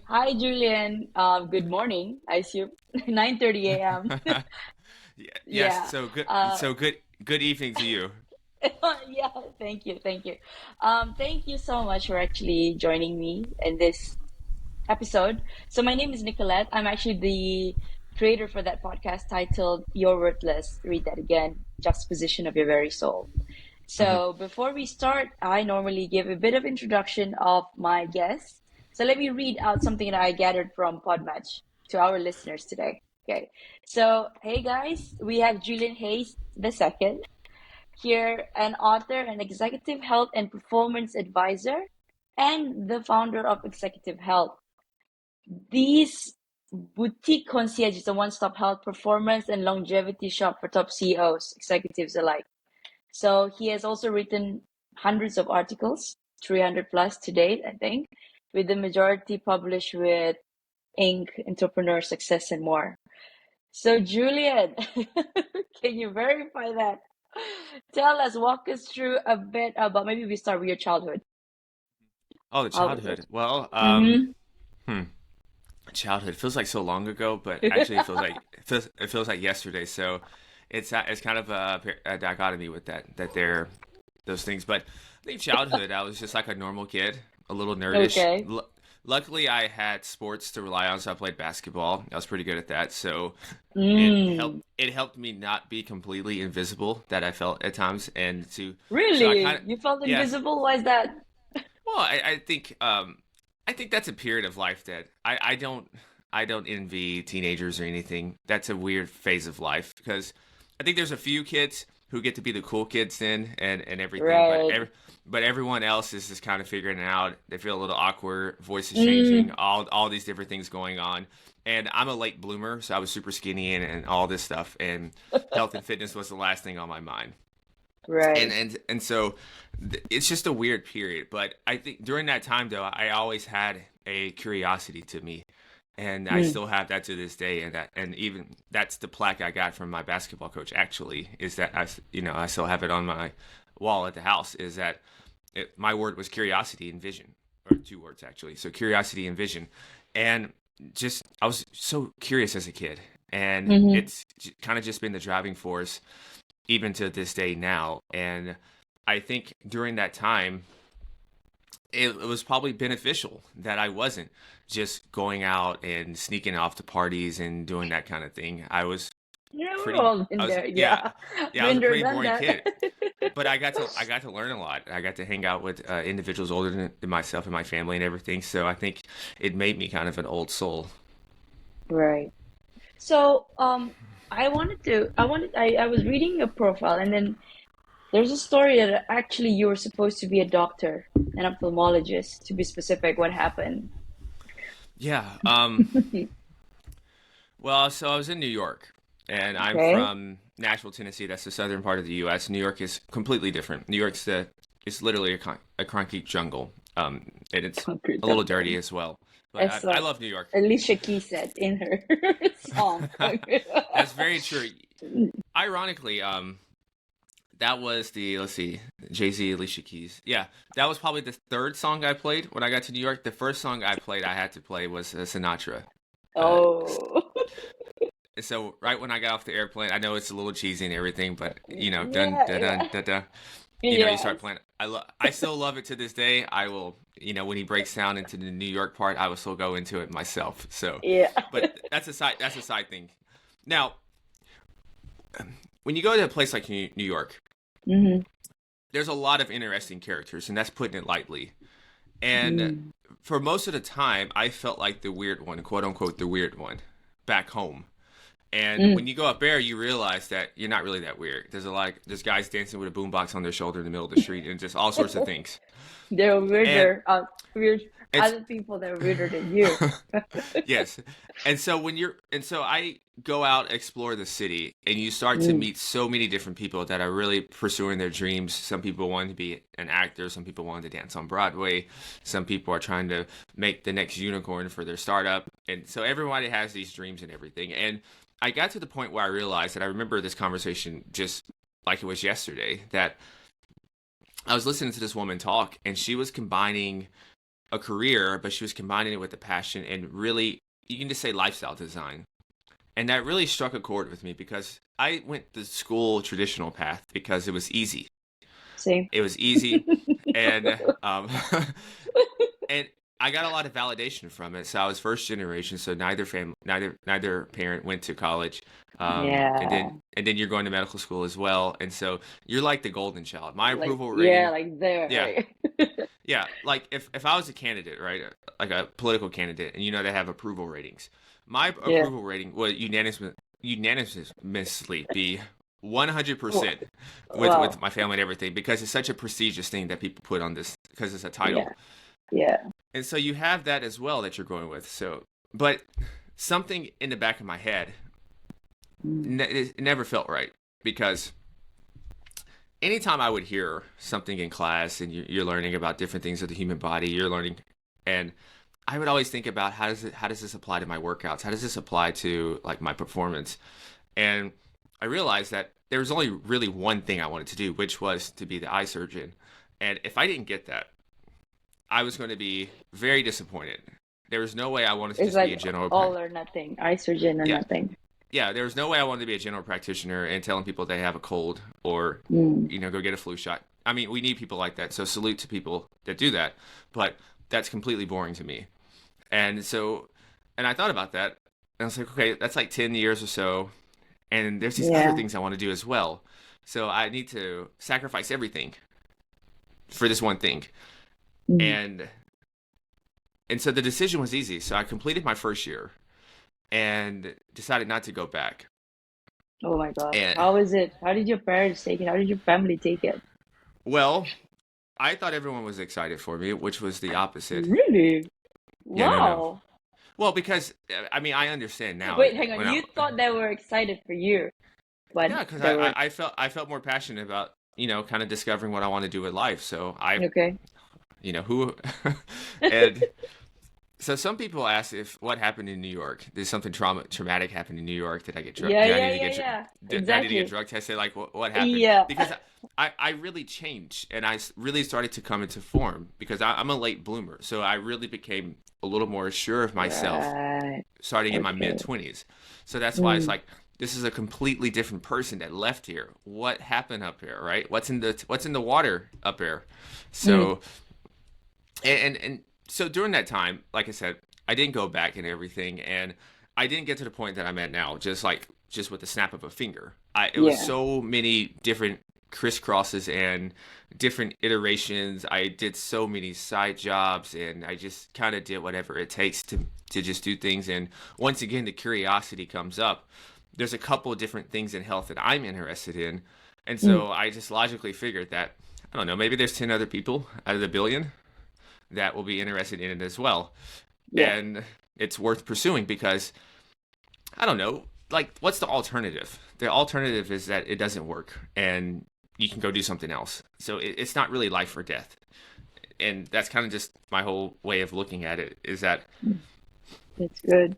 Hi, Julian. Good morning. I assume 9:30 a.m. Yeah, yes, Yeah. so good Uh, so good good evening to you. yeah. Thank you. Thank you. Thank you so much for actually joining me in this episode. So my name is Nicolette. I'm actually the creator for that podcast titled "You're Worthless." Read that again. Juxtaposition of your very soul. Mhm. So before we start, I normally give a bit of introduction of my guests. So let me read out something that I gathered from Podmatch to our listeners today. Okay. So, hey guys, we have Julian Hayes the second here, an author, an executive health and performance advisor, and the founder of Executive Health. These boutique concierge is a one-stop health performance and longevity shop for top CEOs, executives alike. So he has also written hundreds of articles, 300 plus to date, I think, with the majority published with Inc., Entrepreneur Success, and more. So, Julian, can you verify that? Tell us, walk us through a bit about maybe we start with your childhood. Oh, the How was it? childhood. Well, Mm-hmm. hmm, childhood feels like so long ago, but actually it feels like yesterday. So it's kind of a dichotomy with that they're those things. But I think childhood, I was just like a normal kid, a little nerdish. Okay. Luckily, I had sports to rely on, so I played basketball. I was pretty good at that, so it helped. Mm. It helped me not be completely invisible that I felt at times, and to so I kind Really? of You felt yeah. invisible? Why is that? Well, I think that's a period of life that I don't envy teenagers or anything. That's a weird phase of life because I think there's a few kids who get to be the cool kids then and everything, Right. but everyone else is just kind of figuring it out. They feel a little awkward, voices changing, Mm. all these different things going on. And I'm a late bloomer, so I was super skinny and all this stuff, and health and fitness was the last thing on my mind and Right. and and so it's just a weird period, but I think during that time though I always had a curiosity to me, and I Mm. still have that to this day, and even that's the plaque I got from my basketball coach actually, is that I still have it on my wall at the house, is that my word was curiosity and vision, or two words actually, so curiosity and vision. And just I was so curious as a kid, and Mm-hmm. it's kind of just been the driving force even to this day now. And I think during that time, it was probably beneficial that I wasn't just going out and sneaking off to parties and doing that kind of thing. Yeah, we're Pretty, all I in was, there. yeah, Yeah. yeah, I was Been a there, pretty done boring that. kid. But I got to learn a lot. I got to hang out with individuals older than myself and my family and everything. So I think it made me kind of an old soul. Right. So, I was reading your profile and then there's a story that actually you were supposed to be a doctor, an ophthalmologist, to be specific. What happened? Yeah. Well, so I was in New York, and I'm Okay. from Nashville, Tennessee. That's the southern part of the U.S. New York is completely different. New York's it's literally a concrete jungle, and it's Concrete a little dirty jungle. as well. But As I love New York. Alicia Keys said in her song. Concrete. That's very true. Ironically, that was the let's see, Jay-Z, Alicia Keys. Yeah, that was probably the third song I played when I got to New York. The first song I played, I had to play was Sinatra. Uh, Oh. So right when I got off the airplane, I know it's a little cheesy and everything, but dun Yeah, dun dun yeah. dun dun. You Yes. start playing. I still love it to this day. I will, when he breaks down into the New York part, I will still go into it myself. So, Yeah. but that's a side thing. Now, when you go to a place like New York, Hmm. there's a lot of interesting characters, and that's putting it lightly. And Mm. for most of the time, I felt like the weird one, quote unquote, the weird one, back home. And Mm. when you go up there, you realize that you're not really that weird. There's guys dancing with a boombox on their shoulder in the middle of the street and just all sorts of things. They're And weirder. Weird it's other people that are weirder than you. yes. And so I go out, explore the city, and you start to Mm. meet so many different people that are really pursuing their dreams. Some people want to be an actor, some people want to dance on Broadway, some people are trying to make the next unicorn for their startup. And so everybody has these dreams and everything. And I got to the point where I realized that I remember this conversation just like it was yesterday, that I was listening to this woman talk, and she was combining a career, but she was combining it with a passion and really, you can just say lifestyle design. And that really struck a chord with me because I went the school traditional path because it was easy. Same. It was easy, and and I got a lot of validation from it. So I was first generation, so neither parent went to college, and Yeah. then you're going to medical school as well, and so you're like the golden child. My Like, approval yeah, rating, like there, yeah, right? yeah. Like if I was a candidate, right, like a political candidate, and they have approval ratings, my Yeah. approval rating would unanimously be Wa- 100% with Wow. my family and everything because it's such a prestigious thing that people put on this because it's a Yeah. title. Yeah. And so you have that as well that you're going with. So, but something in the back of my head, Mm. it never felt right because anytime I would hear something in class and you're learning about different things of the human body, you're learning, and I would always think about how does this apply to my workouts? How does this apply to like my performance? And I realized that there was only really one thing I wanted to do, which was to be the eye surgeon. And if I didn't get that, I was going to be very disappointed. There was no way I wanted to It's just be like a general all or nothing, estrogen or yeah, nothing. yeah. There was no way I wanted to be a general practitioner and telling people they have a cold or Mm. go get a flu shot. I mean, we need people like that. So salute to people that do that. But that's completely boring to me. And so, and I thought about that, and I was like, okay, that's like 10 years or so, and there's these other Yeah. things I want to do as well. So I need to sacrifice everything for this one thing. Mm. And so the decision was easy. So I completed my first year and decided not to go back. Oh my gosh. And How is it? How did your parents take it? How did your family take it? well, I thought everyone was excited for me, which was the opposite. Really? Yeah, no. Wow. Well, because I mean, I understand now Wait, hang on. when I You thought they were excited for you, but yeah, because they weren't. I felt more passionate about kind of discovering what I want to do with life. So I Okay. who and so some people ask if what happened in New York. Did something traumatic happen in New York? Did I get Yeah, did I need yeah, to yeah, get yeah. did I need to get Exactly. drug tested? Like what happened? Yeah. Because I really changed and really started to come into form because I'm a late bloomer. So I really became a little more sure of myself Right. starting in my Okay. mid 20s. So that's why it's Mm. like this is a completely different person that left here. What happened up here, right? What's in the water up here? Mm. So and so during that time, like I said, I didn't go back and everything, and I didn't get to the point that I'm at now. Just with the snap of a finger, it was Yeah. so many different crisscrosses and different iterations. I did so many side jobs, and I just kind of did whatever it takes to just do things. And once again, the curiosity comes up. There's a couple of different things in health that I'm interested in, and Mm. so I just logically figured that I don't know, maybe there's 10 other people out of the billion that will be interested in it as well. Yeah. And it's worth pursuing because I don't know, like what's the alternative? The alternative is that it doesn't work and you can go do something else. So it's not really life or death. And that's kind of just my whole way of looking at it is that It's good.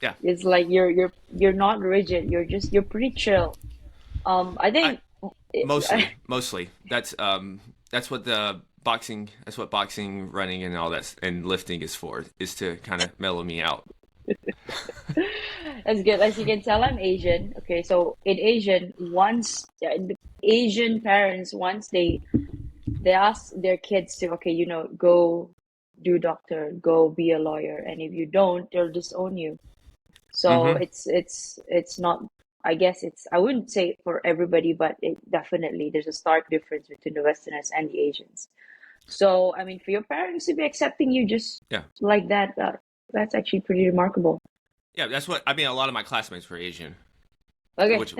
yeah, It's like you're not rigid. You're pretty chill. I I think it, mostly that's what boxing, running and all that and lifting is for, is to kind of mellow me out. that's good. As you can tell, I'm Asian. Okay, so in Asian, the Asian parents once they ask their kids to, okay, go do doctor, go be a lawyer, and if you don't, they'll disown you. So Mhm. it's not. I guess I wouldn't say for everybody, but it definitely there's a stark difference between the Westerners and the Asians. So I mean, for your parents to be accepting you just Yeah. like that, that's actually pretty remarkable. Yeah, that's what I mean. A lot of my classmates were Asian, Okay. which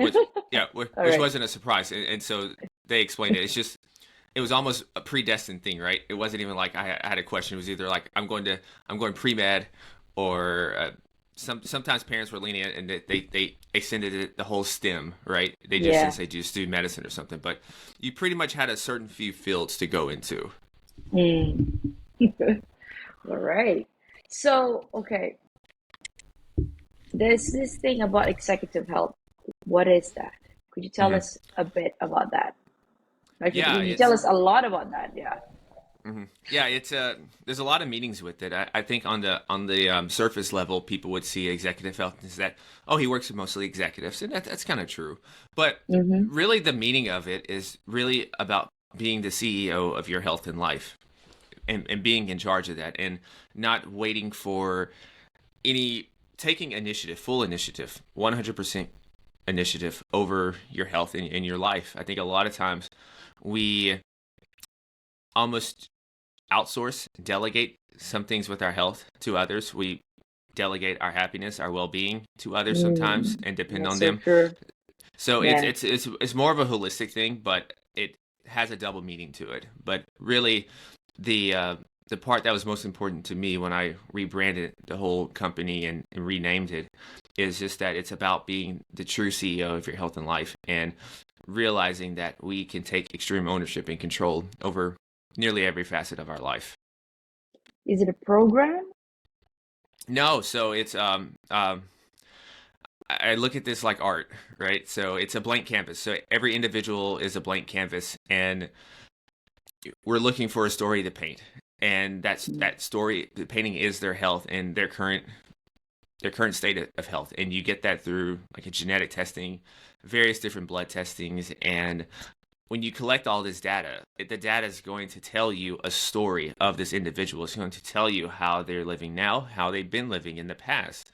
yeah, All which right. wasn't a surprise, and so they explained it. It's just it was almost a predestined thing, right? It wasn't even like I had a question. It was either like I'm going pre med, or sometimes parents were lenient and they extended it the whole STEM, right? They just didn't Yeah. say just do medicine or something, but you pretty much had a certain few fields to go into. Mm. All right. So, okay, there's this thing about executive health. What is that? Could you tell Hmm. us a bit about that? Actually, Yeah, could you tell it's us a lot about that? Yeah. Yeah, it's there's a lot of meanings with it. I think on the surface level, people would see executive health as that, oh, he works with mostly executives, and that's kind of true. But Mm-hmm. really, the meaning of it is really about being the CEO of your health and life, and being in charge of that, and not waiting for any taking initiative, full initiative, 100% initiative over your health and your life. I think a lot of times we almost outsource, delegate some things with our health to others. We delegate our happiness, our well-being to others sometimes, Mm, and depend that's on so them. true. So Yeah. it's more of a holistic thing, but it has a double meaning to it. But really, the uh, the part that was most important to me when I rebranded the whole company and renamed it is just that it's about being the true CEO of your health and life, and realizing that we can take extreme ownership and control over nearly every facet of our life. Is it a program? No, so it's I look at this like art, right? So it's a blank canvas. So every individual is a blank canvas, and we're looking for a story to paint. And that story, the painting is their health and their current state of health. And you get that through like a genetic testing, various different blood testings, and when you collect all this data, the data is going to tell you a story of this individual. It's going to tell you how they're living now, how they've been living in the past.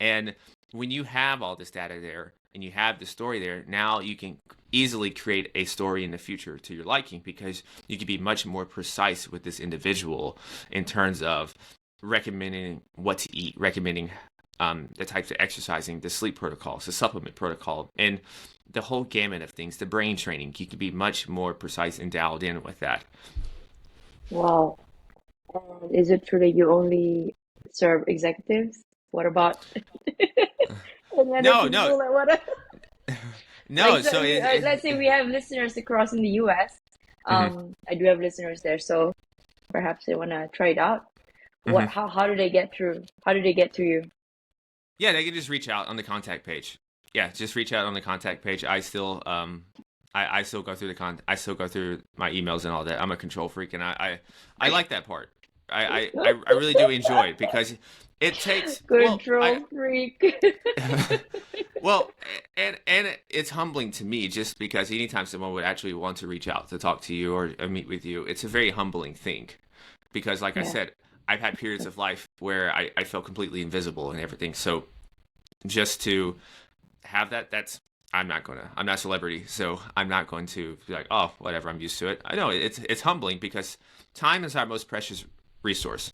And when you have all this data there and you have the story there, now you can easily create a story in the future to your liking, because you can be much more precise with this individual in terms of recommending what to eat, recommending the types of exercising, the sleep protocols, the supplement protocol, and the whole gamut of things, the brain training. You can be much more precise and dialed in with that. Wow. And is it true that you only serve executives? What about any other No, no, people? Like what? Like no. so So you, let's say we have listeners across in the US. mhm, I do have listeners there, so perhaps they want to try it out. What? mhm. How do they get through? How do they get to you? Yeah, they can just reach out on the contact page. Yeah, just reach out on the contact page. I still go through I still go through my emails and all that. I'm a control freak, and I like that part. I really do enjoy it because it takes, Control freak. well, and it's humbling to me, just because anytime someone would actually want to reach out to talk to you or meet with you, it's a very humbling thing. Because, like I Yeah. said, I've had periods of life where I felt completely invisible and everything. So just to have that, I'm not a celebrity, so I'm not going to be like, oh, whatever, I'm used to it. I know it's humbling, because time is our most precious resource.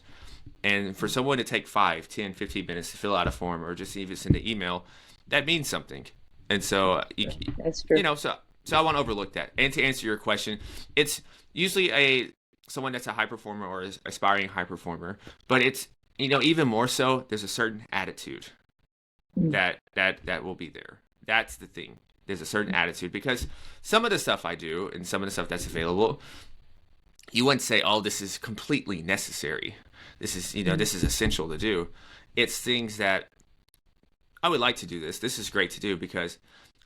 And for someone to take 5, 10, 15 minutes to fill out a form or just even send an email, that means something. And so, That's true. so I want to overlook that. And to answer your question, it's usually someone that's a high performer or is aspiring high performer, but it's, even more so, there's a certain attitude Mm. that will be there. That's the thing. There's a certain attitude, because some of the stuff I do and some of the stuff that's available, you wouldn't say, oh, this is completely necessary. This is, Mm. this is essential to do. It's things that I would like to do this. This is great to do because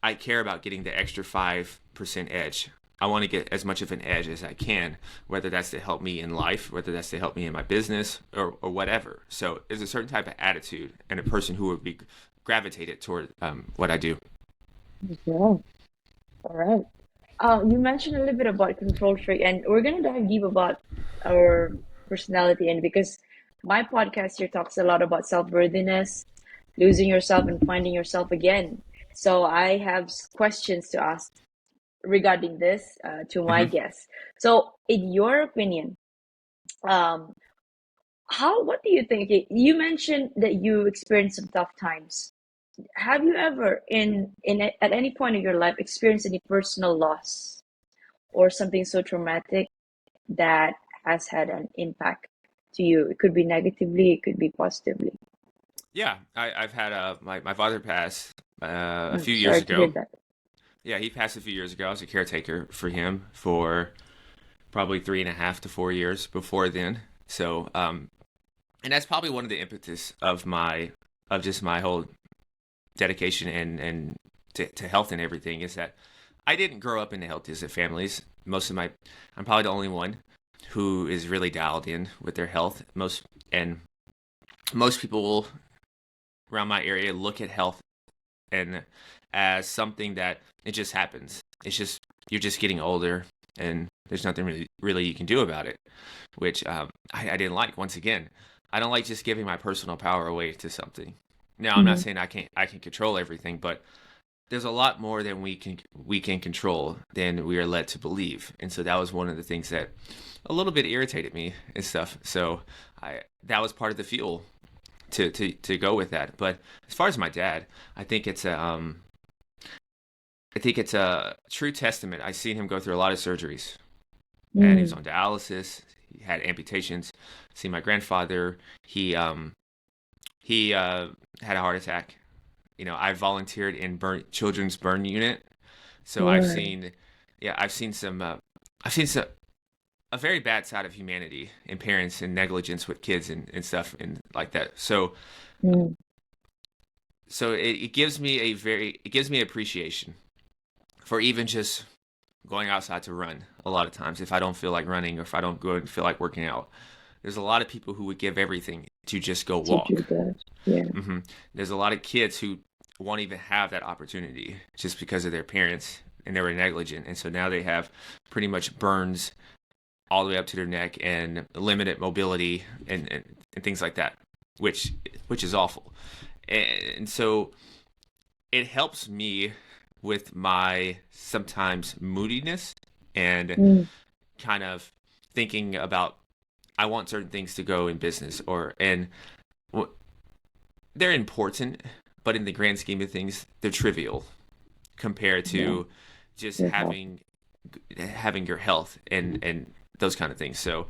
I care about getting the extra 5% edge. I want to get as much of an edge as I can, whether that's to help me in life, whether that's to help me in my business, or whatever. So there's a certain type of attitude and a person who would be gravitated toward what I do. Yeah. All right. You mentioned a little bit about control freak, and we're gonna dive deep about our personality, and because my podcast here talks a lot about self-worthiness, losing yourself and finding yourself again. So I have questions to ask regarding this to my Hmm. guests. So, in your opinion, um, what do you think? Okay, you mentioned that you experienced some tough times. Have you ever, at any point in your life, experienced any personal loss or something so traumatic that has had an impact to you? It could be negatively, it could be positively. Yeah, I've had my father pass a few years Sorry to hear ago. that. Yeah, he passed a few years ago. I was a caretaker for him for probably 3.5 to 4 years before then. So, and that's probably one of the impetus of just my whole dedication and to health and everything, is that I didn't grow up in the healthiest of families. I'm probably the only one. who is really dialed in with their health. And most people around my area look at health and as something that it just happens. It's just you're just getting older, and there's nothing really you can do about it, which I didn't like. Once again, I don't like just giving my personal power away to something. Now, I'm not Mm-hmm. saying I can control everything, but there's a lot more than we can control than we are led to believe. And so that was one of the things that a little bit irritated me and stuff. So I that was part of the fuel to go with that. But as far as my dad, I think it's a true testament. I've seen him go through a lot of surgeries, and he was Mm. on dialysis. He had amputations. See my grandfather. He had a heart attack. I volunteered in children's burn unit, so Right. I've seen I've seen some a very bad side of humanity and parents and negligence with kids and stuff and like that. Mm. So it gives me it gives me appreciation for even just going outside to run a lot of times if I don't feel like running or if I don't go and feel like working out. There's a lot of people who would give everything to just go To do walk. that. Yeah. There's a lot of kids who won't even have that opportunity just because of their parents and they were negligent. And so now they have pretty much burns all the way up to their neck and limited mobility and things like that, which which is awful. And so it helps me with my sometimes moodiness and Mm. kind of thinking about I want certain things to go in business and they're important, but in the grand scheme of things, they're trivial compared Yeah. to just Your health. having your health and those kind of things. So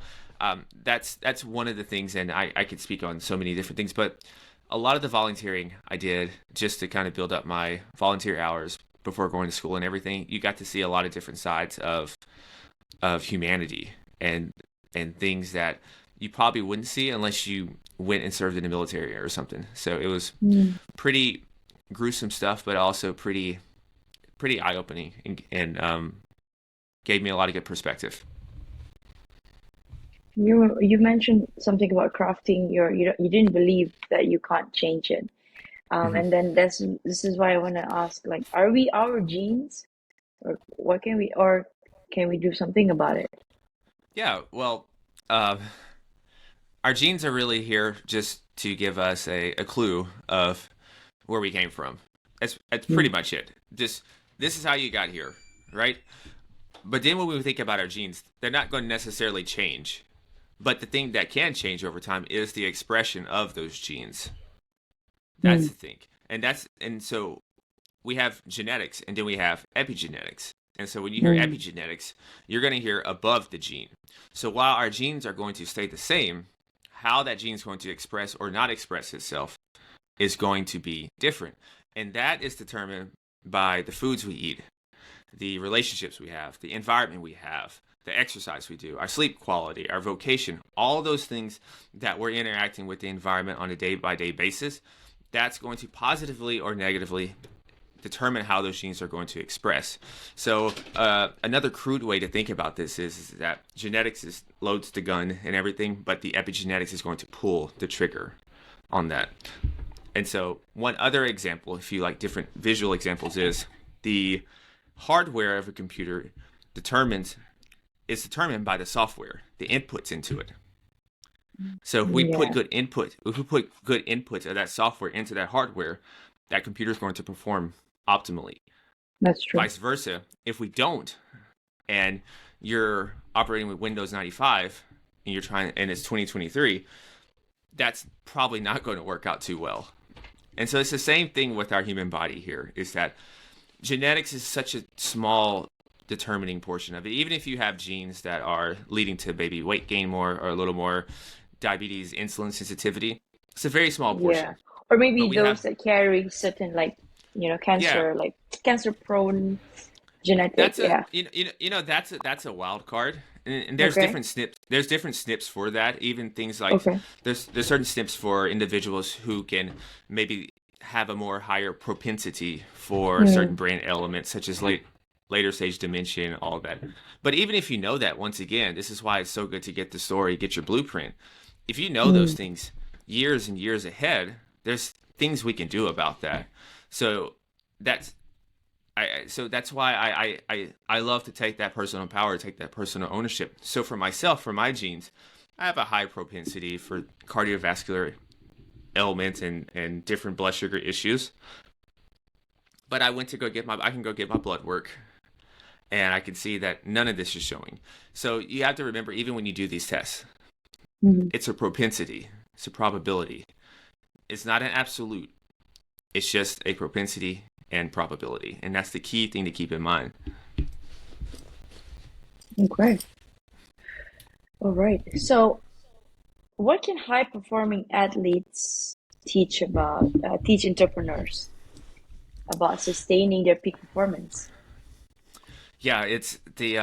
that's one of the things, and I could speak on so many different things, but a lot of the volunteering I did just to kind of build up my volunteer hours before going to school and everything. You got to see a lot of different sides of humanity and things that you probably wouldn't see unless you went and served in the military or something. So it was Mm. pretty gruesome stuff, but also pretty eye opening and gave me a lot of good perspective. You mentioned something about crafting. You didn't believe that you can't change it. Hmm. And then this is why I want to ask, like, are we our genes, or what can we, or can we do something about it? Yeah, well, uh, our genes are really here just to give us a clue of where we came from. That's pretty Mm. much it. Just this is how you got here, right? But then when we think about our genes, they're not going to necessarily change. But the thing that can change over time is the expression of those genes. That's Mm. the thing. And so we have genetics and then we have epigenetics. And so when you hear Mm. epigenetics, you're going to hear above the gene. So while our genes are going to stay the same, how that gene is going to express or not express itself is going to be different. And that is determined by the foods we eat, the relationships we have, the environment we have, the exercise we do, our sleep quality, our vocation, all those things that we're interacting with the environment on a day by day basis, that's going to positively or negatively determine how those genes are going to express. So another crude way to think about this is that genetics is loads the gun and everything, but the epigenetics is going to pull the trigger on that. And so one other example, if you like different visual examples, is the hardware of a computer determines is determined by the software, the inputs into it. So Yeah, if we put good inputs of that software into that hardware, that computer is going to perform optimally. that's true. Vice versa, if we don't, and you're operating with Windows 95 and it's 2023, that's probably not going to work out too well. And so it's the same thing with our human body here, is that genetics is such a small determining portion of it. Even if you have genes that are leading to maybe weight gain more or a little more diabetes, insulin sensitivity, it's a very small Yeah. portion. Or But maybe we have, those that carry certain, like, yeah, cancer, like cancer prone genetic. that's a Yeah. that's a wild card. And there's Okay. different snips. There's different snips for that. Even things like Okay. there's certain snips for individuals who can maybe have a more higher propensity for certain Mm. brain elements, such as later stage dementia, all of that. But even if you know that, once again, this is why it's so good to get the story, get your blueprint. If you know those Mm. things years and years ahead, there's things we can do about that. So that's so that's why I love to take that personal power, take that personal ownership. So for myself, for my genes, I have a high propensity for cardiovascular ailments and different blood sugar issues. But I can go get my blood work, and I can see that none of this is showing. So you have to remember, even when you do these tests, Mhm. it's a propensity, it's a probability. It's not an absolute. It's just a propensity and probability, and that's the key thing to keep in mind. Okay. All right. So, what can high-performing athletes teach entrepreneurs about sustaining their peak performance? Yeah, it's the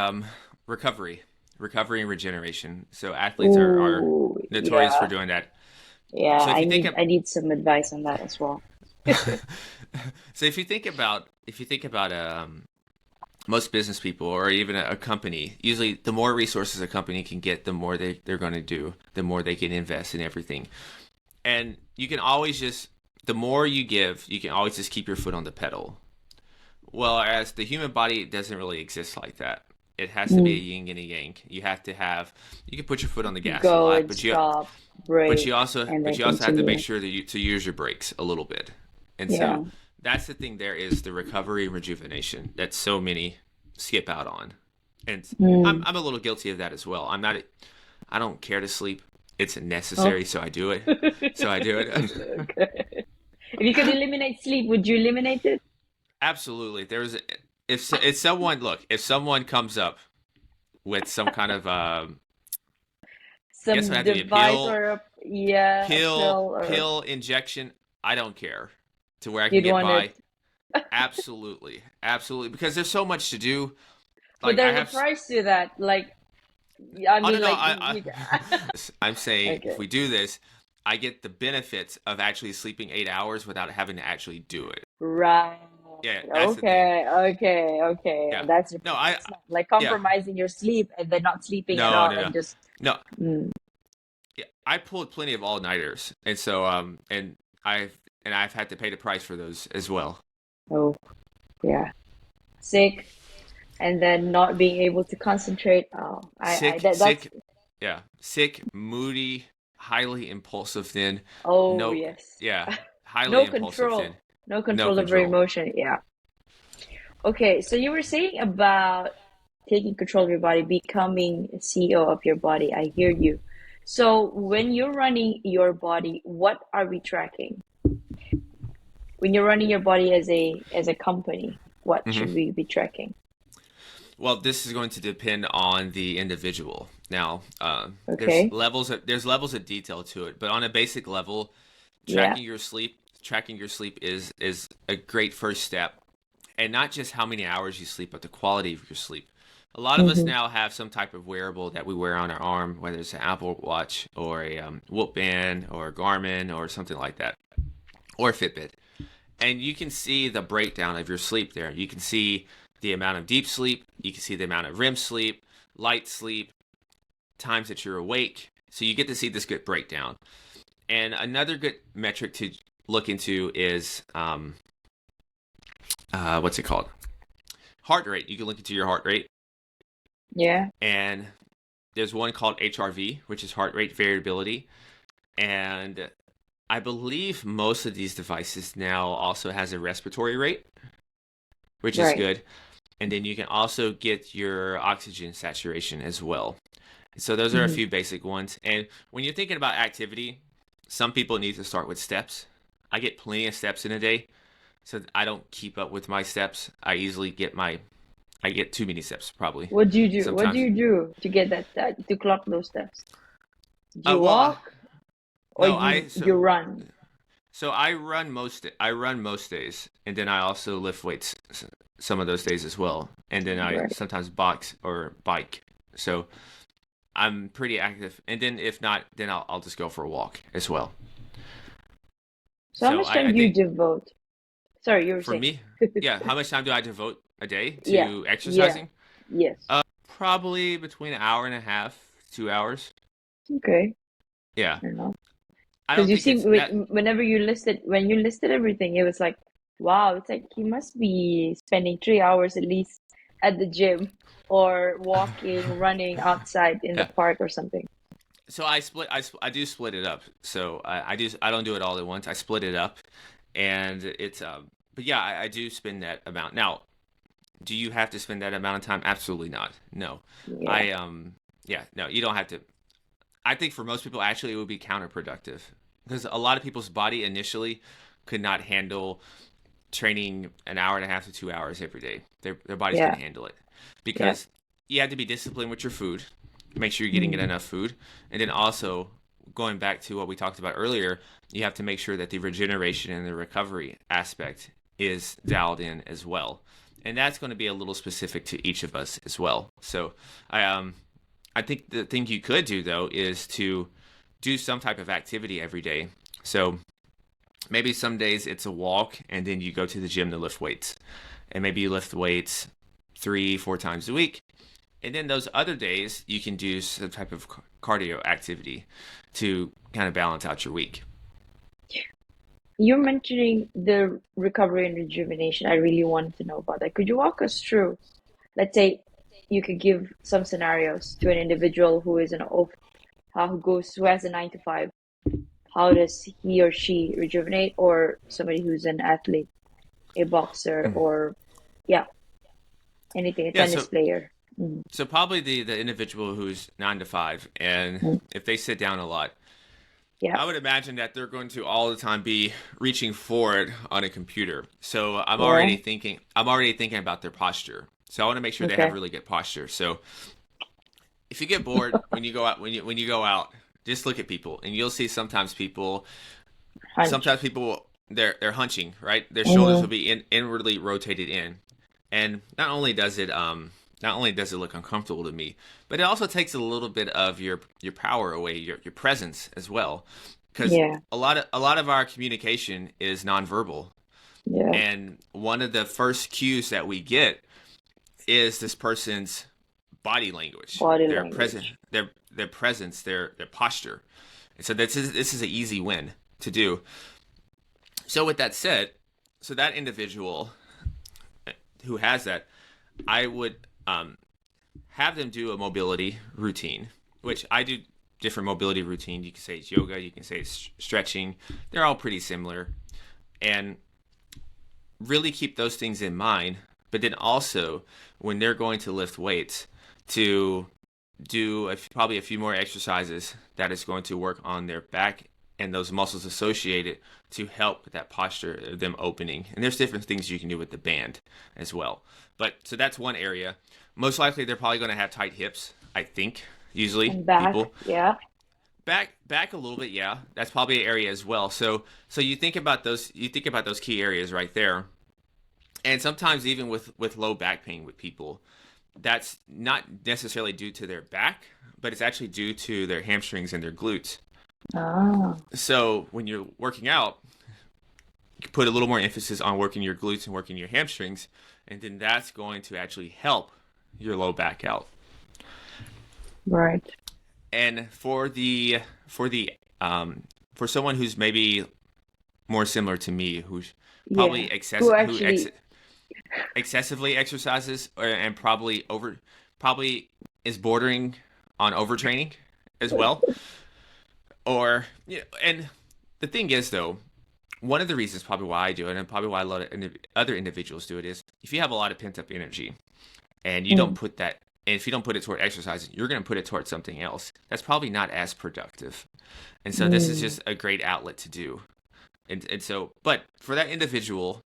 recovery and regeneration. So athletes are Ooh, notorious for yeah. doing that. Yeah, So if you think of I need some advice on that as well. so if you think about most business people or even a company, usually the more resources a company can get, the more they're going to do, the more they can invest in everything. And you can always just, the more you give, you can always just keep your foot on the pedal. Well, as the human body, it doesn't really exist like that. It has to be a Mm. yin and a yang. You can put your foot on the gas a Go lot, and stop, break, and but then you also have to make continue. sure that you to use your brakes a little bit. And so Yeah. that's the thing. There is the recovery and rejuvenation that so many skip out on, and Mm. I'm a little guilty of that as well. I don't care to sleep. It's Oh. necessary, so I do it. So I do it. Okay. If you could eliminate sleep, would you eliminate it? Absolutely. If someone if someone comes up with some kind of I guess it would Some have to be a device or yeah, a pill or pill injection. I don't care to where I can you'd get want it. by. Absolutely, absolutely, because there's so much to do. But Like I there's a have. price to that. Like, I Oh no mean, no like you. I'm saying if Okay. we do this, I get the benefits of actually sleeping 8 hours without having to actually do it. Right. Yeah, that's the thing. Okay. Okay. Okay. Yeah. That's No, different. I It's not like yeah. compromising your sleep and then not sleeping at No all no and no just. no. Mm. Yeah, I pulled plenty of all nighters, and so I've I've had to pay the price for those as well. Oh, yeah. Sick and then not being able to concentrate. Oh, that's. Sick, yeah, sick, moody, highly impulsive. Then Oh, no, yes. yeah, highly No impulsive. control. Then No no control over control. emotion. Yeah. Okay, so you were saying about taking control of your body, becoming a CEO of your body. I hear you. So when you're running your body, what are we tracking? When you're running your body as a company, what Hmm. should we be tracking? Well, this is going to depend on the individual. Now, Okay. there's levels of detail to it, but on a basic level, Yeah. tracking your sleep is a great first step, and not just how many hours you sleep, but the quality of your sleep. A lot of us Mm-hmm. now have some type of wearable that we wear on our arm, whether it's an Apple Watch or a Whoop Band or a Garmin or something like that, or a Fitbit, and you can see the breakdown of your sleep there. You can see the amount of deep sleep, you can see the amount of REM sleep, light sleep, times that you're awake. So you get to see this good breakdown. And another good metric to look into is what's it called? Heart rate. You can look into your heart rate, Yeah. and there's one called HRV, which is heart rate variability, and I believe most of these devices now also has a respiratory rate, which is Right. good. And then you can also get your oxygen saturation as well. So those are a Mm-hmm. few basic ones. And when you're thinking about activity, some people need to start with steps. I get plenty of steps in a day, so I don't keep up with my steps. I get too many steps probably What do you do? What do sometimes. you do to get that to clock those steps? Do you Well, walk or no, you run? so I run most days, and then I also lift weights some of those days as well, and then I Right. sometimes box or bike. So I'm pretty active, and then if not, then I'll just go for a walk as well. So how So much time I do you think devote? Sorry, you were for saying. me, yeah, how much time do I devote? a day Yeah. to Yeah. exercising? Yes. Probably between an hour and a half, 2 hours. Okay. Yeah. I don't know. I Because don't you think see, it's that. whenever when you listed everything, it was like, wow, it's like he must be spending 3 hours at least at the gym or walking, running outside in the Yeah. park or something. So I do split it up. So I don't do it all at once. I split it up, and it's but yeah, I do spend that amount. Now, do you have to spend that amount of time? Absolutely not. No. Yeah. I yeah, no, you don't have to. I think for most people actually it would be counterproductive because a lot of people's body initially could not handle training an hour and a half to 2 hours every day. Their bodies Yeah. couldn't handle it Yeah. because you have to be disciplined with your food, make sure you're getting Mm. enough food, and then also going back to what we talked about earlier, you have to make sure that the regeneration and the recovery aspect is dialed in as well. And that's going to be a little specific to each of us as well. So I think the thing you could do though is to do some type of activity every day. So maybe some days it's a walk and then you go to the gym to lift weights. And maybe you lift weights 3, 4 times a week. And then those other days you can do some type of cardio activity to kind of balance out your week. You're mentioning the recovery and rejuvenation. I really wanted to know about that. Could you walk us through? Let's say you could give some scenarios to an individual who is an off, who has a 9 to 5. How does he or she rejuvenate, or somebody who's an athlete, a boxer, Mm. or yeah, anything, a Yeah, tennis player? Mm. so probably the individual who's 9 to 5, and Mm. if they sit down a lot, Yeah. I would imagine that they're going to all the time be reaching forward on a computer. So Yeah. I'm already thinking about their posture. So I want to make sure they have Okay. really good posture. So if you get bored when you go out, when you go out, just look at people, and you'll see Hunch. sometimes people they're hunching, right? Their shoulders Mm. will be inwardly rotated in, and not only does it look uncomfortable to me, but it also takes a little bit of your power away, your presence as well, because Yeah. a lot of our communication is nonverbal, Yeah. and one of the first cues that we get is this person's body language, Body their present, language. their presence, their posture. And so this is an easy win to do. So with that said, so that individual who has that, I would have them do a mobility routine, which I do different mobility routine. You can say it's yoga, you can say it's stretching. They're all pretty similar, and really keep those things in mind. But then also when they're going to lift weights, to do probably a few more exercises that is going to work on their back and those muscles associated to help with that posture of them opening. And there's different things you can do with the band as well. But so that's one area. Most likely they're probably going to have tight hips, I think, usually And back. people. Yeah. Back a little bit, yeah. That's probably an area as well. So you think about those key areas right there. And sometimes even with low back pain with people, that's not necessarily due to their back, but it's actually due to their hamstrings and their glutes. Ah. So when you're working out, you put a little more emphasis on working your glutes and working your hamstrings, and then that's going to actually help your low back out. Right. And for someone who's maybe more similar to me, who's Yeah. probably Who actually, excessively exercises and probably is bordering on overtraining as well, or you know, and the thing is though, one of the reasons probably why I do it and probably why a lot of other individuals do it is if you have a lot of pent up energy and you don't mm, put that, and if you don't put it toward exercising, you're going to put it toward something else that's probably not as productive. And so this is mm, just a great outlet to do. And so, but for that individual,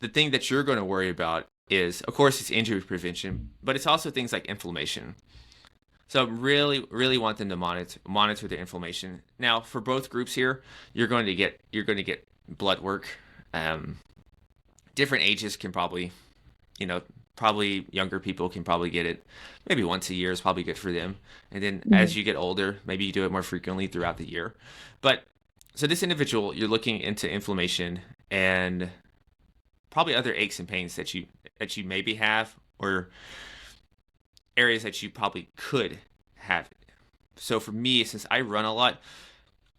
the thing that you're going to worry about is, of course, it's injury prevention, but it's also things like inflammation. So really want them to monitor their inflammation. Now, for both groups here, you're going to get blood work. Um, Different ages can probably, you know, probably younger people can probably get it maybe once a year is probably good for them. And then mm. as you get older, maybe you do it more frequently throughout the year. But so this individual, you're looking into inflammation and probably other aches and pains that that you maybe have, or areas that you probably could have. So for me, since I run a lot,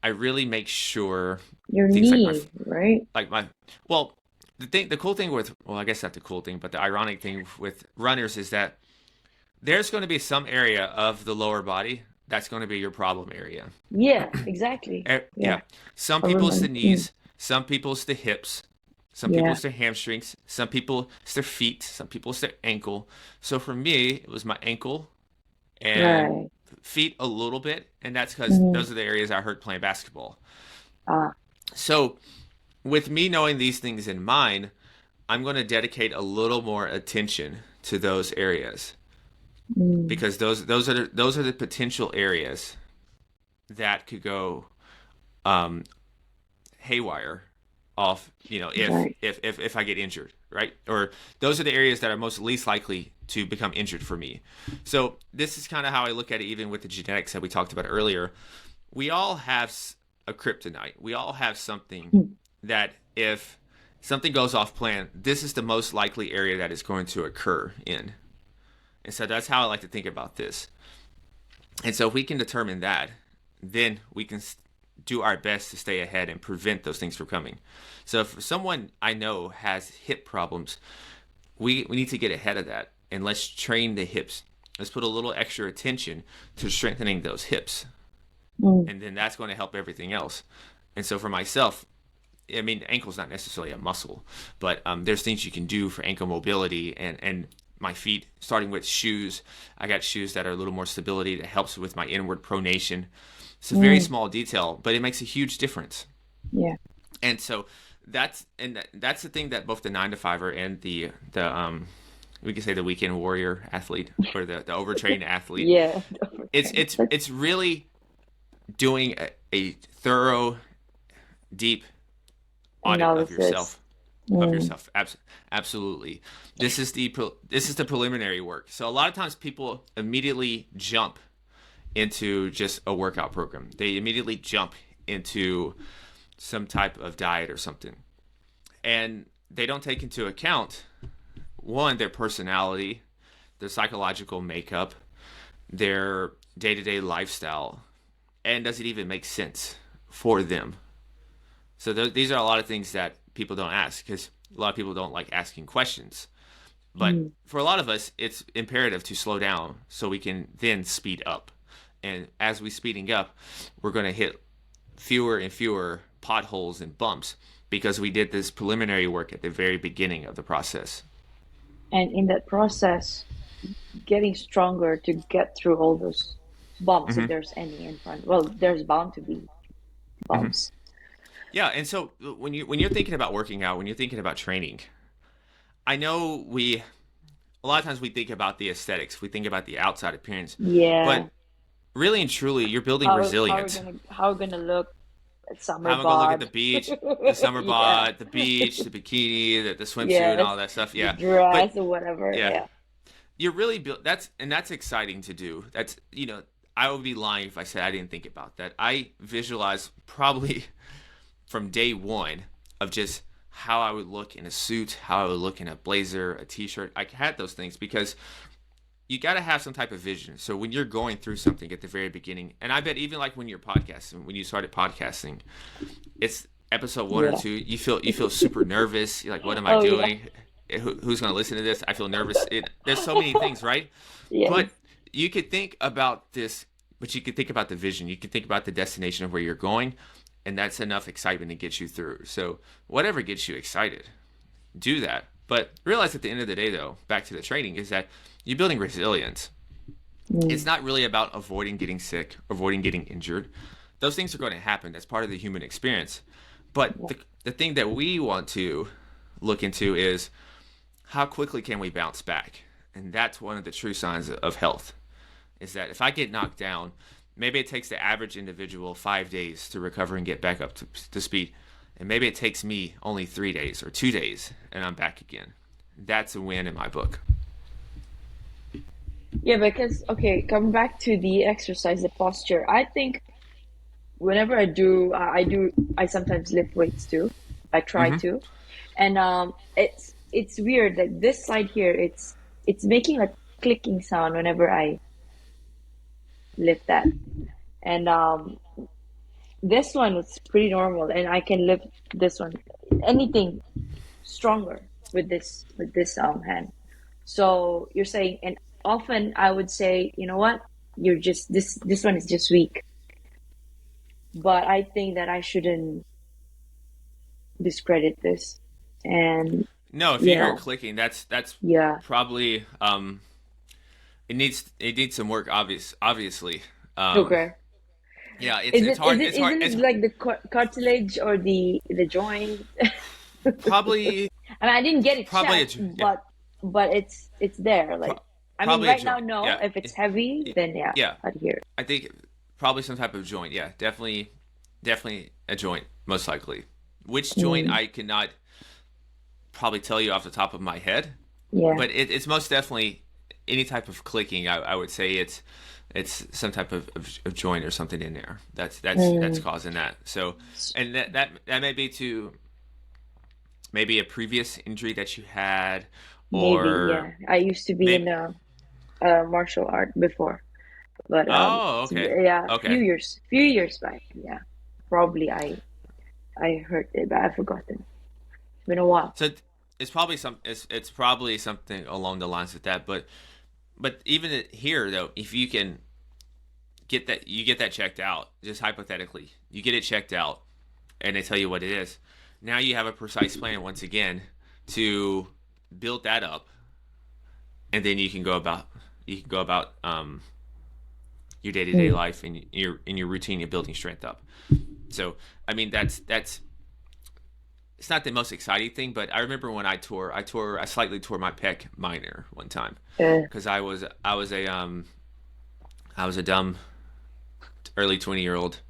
I really make sure Your things knee, right? like my, well, the cool thing with, well, I guess not the cool thing, but the ironic thing with runners is that there's going to be some area of the lower body that's going to be your problem area. Yeah, exactly. Yeah. Yeah, Some I people it's the remember. knees, some people it's the hips, some people Yeah, it's their hamstrings, some people it's their feet, some people it's their ankle. So for me, it was my ankle and right. feet a little bit, and that's because Hmm. those are the areas I hurt playing basketball. Ah, So with me knowing these things in mind, I'm going to dedicate a little more attention to those areas mm, because those are the potential areas that could go um, haywire off, if right. if if if I get injured, right? Or those are the areas that are most least likely to become injured for me. So this is kind of how I look at it, even with the genetics that we talked about earlier. We all have a kryptonite. We all have something Mm, that if something goes off plan, this is the most likely area that is going to occur in. And so that's how I like to think about this. And so if we can determine that, then we can do our best to stay ahead and prevent those things from coming. So if someone I know has hip problems, we need to get ahead of that and let's train the hips. Let's put a little extra attention to strengthening those hips. mm, And then that's going to help everything else. And so for myself, I mean, ankle's not necessarily a muscle, but there's things you can do for ankle mobility and my feet, starting with shoes. I got shoes that are a little more stability that helps with my inward pronation. It's a very mm, small detail, but it makes a huge difference. yeah. And so that's the thing that both the 9 to 5er and the we could say the weekend warrior athlete or the overtrained athlete. Yeah. It's Okay. it's it's really doing a thorough, deep audit of Analysis. yourself Mm, Absolutely. This is the preliminary work. So a lot of times people immediately jump into just a workout program. They immediately jump into some type of diet or something. And they don't take into account one, their personality, their psychological makeup, their day-to-day lifestyle, and does it even make sense for them? So these are a lot of things that people don't ask because a lot of people don't like asking questions. But mm. for a lot of us, it's imperative to slow down so we can then speed up. And as we speeding up, we're going to hit fewer and fewer potholes and bumps because we did this preliminary work at the very beginning of the process. And in that process, getting stronger to get through all those bumps, if Hmm. there's any in front. Well, there's bound to be Hmm. bumps. Yeah, and so when you're thinking about working out, when you're thinking about training, I know we a lot of times we think about the aesthetics, we think about the outside appearance, Yeah. but really and truly, you're building resilience. How we're gonna look at summer How am I going to look at the bod? beach, the summer Yeah. bod, the beach, the bikini, the swimsuit, and Yes. all that stuff? The Yeah, but dress or whatever. yeah, Yeah. you're really built. That's exciting to do. I would be lying if I said I didn't think about that. I visualize probably from day one of just how I would look in a suit, how I would look in a blazer, a t-shirt. I had those things because you got to have some type of vision. So when you're going through something at the very beginning, and I bet even like when you're podcasting, when you started podcasting, it's episode one or Yeah. two. You feel super nervous. You're like, what am I Oh yeah. doing? Who's going to listen to this? I feel nervous. There's so many things, right? Yes. But you could think about this, but you could think about the vision. You could think about the destination of where you're going, and that's enough excitement to get you through. So whatever gets you excited, do that. But realize at the end of the day, though, back to the training, is that you're building resilience. It's Mm, not really about avoiding getting sick, avoiding getting injured. Those things are going to happen. That's part of the human experience. But yeah. the thing that we want to look into is how quickly can we bounce back? And that's one of the true signs of health is that if I get knocked down, maybe it takes the average individual 5 days to recover and get back up to speed. And maybe it takes me only 3 days or 2 days and I'm back again. That's a win in my book. Yeah, because okay, coming back to the exercise, the posture, I think whenever I sometimes lift weights too. I try Hmm. to. And it's it's weird that this side here, it's making a clicking sound whenever I lift that. And this one was pretty normal, and I can lift this one anything stronger with this hand. So you're saying, and often I would say, you know what, you're just this one is just weak. But I think that I shouldn't discredit this, and No, if you you hear it know, clicking, that's yeah, probably it needs some work. Obviously, okay. yeah, it's hard. It's hard. Isn't it It's like the cartilage or the joint? probably I mean, I didn't get it probably a checked, yeah, but it's there. Like, pro- I mean, probably a right now, joint. no. Yeah, If it's heavy, then yeah, yeah. I'd hear it. I think probably some type of joint. Yeah, definitely a joint, most likely. Which joint Mm, I cannot probably tell you off the top of my head, yeah. but it's most definitely any type of clicking. I would say it's some type of joint or something in there that's Mm, causing that. So, and that may be to maybe a previous injury that you had, maybe, or yeah. I used to be in maybe. a martial art before, but Oh, okay, yeah, okay. few years back, yeah. Probably I heard it, but I've forgotten. It's been a while. So it's probably something along the lines of that. But even here though, if you can get that checked out, just hypothetically, you get it checked out, and they tell you what it is. Now you have a precise plan once again to build that up, and then you can go about your day to day Mm, life and your routine of building strength up. So I mean that's it's not the most exciting thing, but I remember when I slightly tore my pec minor one time uh, because I was a dumb early 20-year-old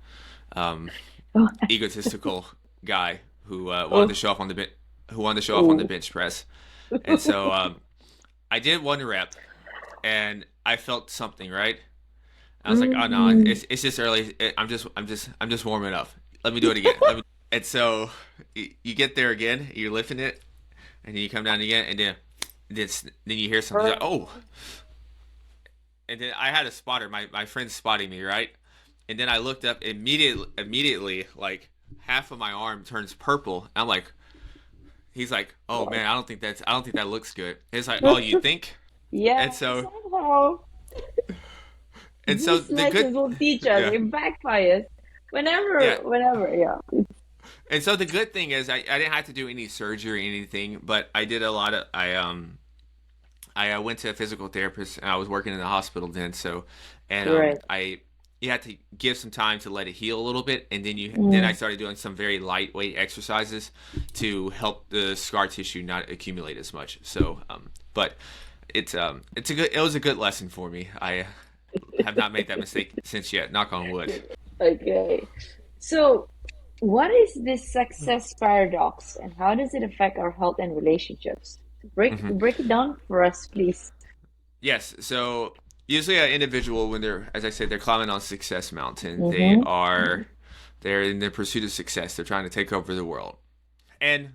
um, oh, egotistical guy who wanted to oh, show off on the oh. bench press, and so I did one rep, and I felt something right. I was like, oh no, Mm, it's just early. I'm just warming up. Let me do it again. And so you get there again, you're lifting it, and then you come down again, and then you hear something like, oh, and then I had a spotter. My friend's spotting me, right? And then I looked up immediately, like half of my arm turns purple. I'm like, he's like, oh man, I don't think that looks good. It's like, oh, you think? yeah, And so somehow and so these the good, lessons will teach us. yeah, It backfires yeah. whenever, yeah. And so the good thing is I didn't have to do any surgery or anything, but I did a lot of I went to a physical therapist and I was working in the hospital then, so and Right. I you had to give some time to let it heal a little bit, and then I Mm, started doing some very lightweight exercises to help the scar tissue not accumulate as much. So but it was a good lesson for me. I have not made that mistake since yet, knock on wood. okay. So, what is this success paradox, and how does it affect our health and relationships? Hmm. Break it down for us, please. Yes. So usually an individual, when they're, as I said, they're climbing on success mountain, Mm-hmm. they're in the pursuit of success. They're trying to take over the world. And